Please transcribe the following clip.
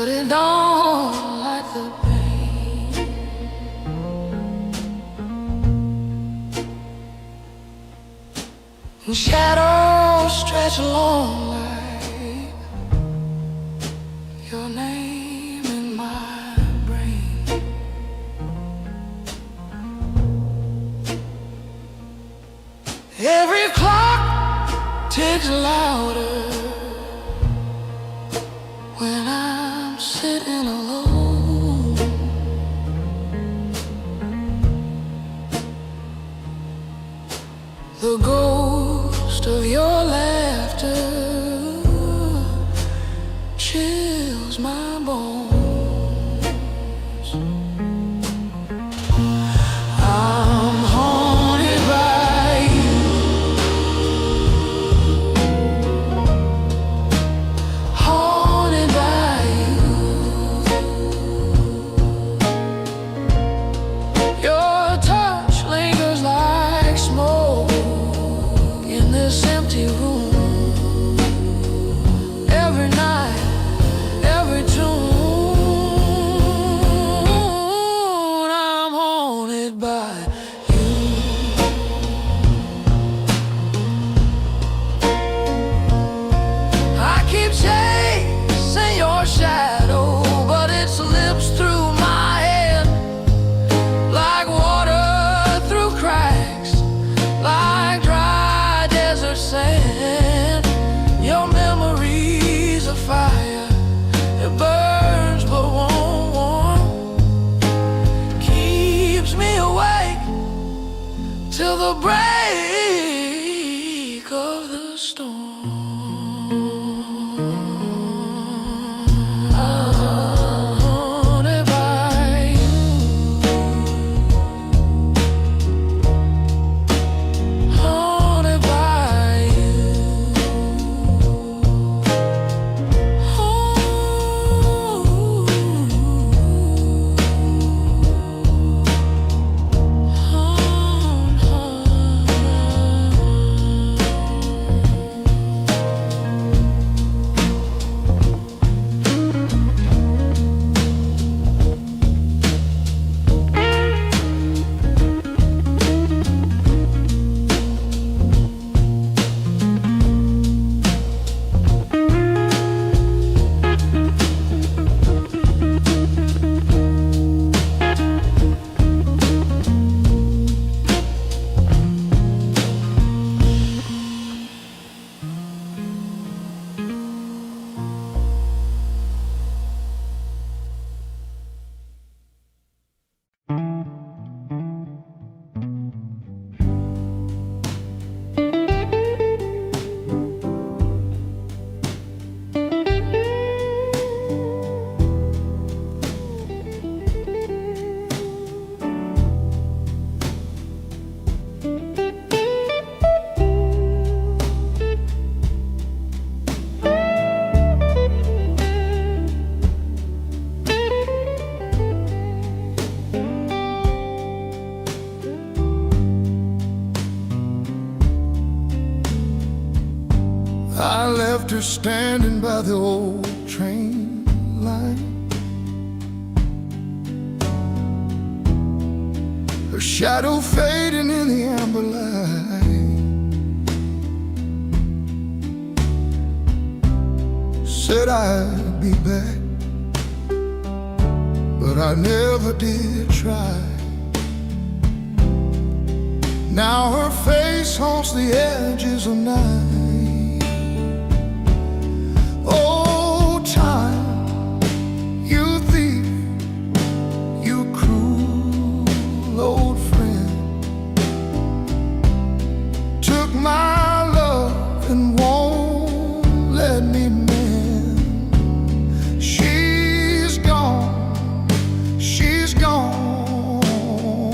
but it don't like the pain. And shadows stretch along like your name in my brain. Every clock ticks louder when I'm sitting alone. The ghost of your laughter chills my bones. I'm haunted by you, haunted by you. Your touch lingers like smoke in this empty room. Every night, every tune, I'm haunted by you. I keep chasing your shadow, but it slips through my head like water through cracks, like dry desert sand. Your memory's a fire, it burns but won't warm, keeps me awake till the break of the storm. Haunted by you, haunted by you. I left her standing by the old train line, her shadow fading in the amber light. Said I'd be back, but I never did try. Now her face haunts the edges of night.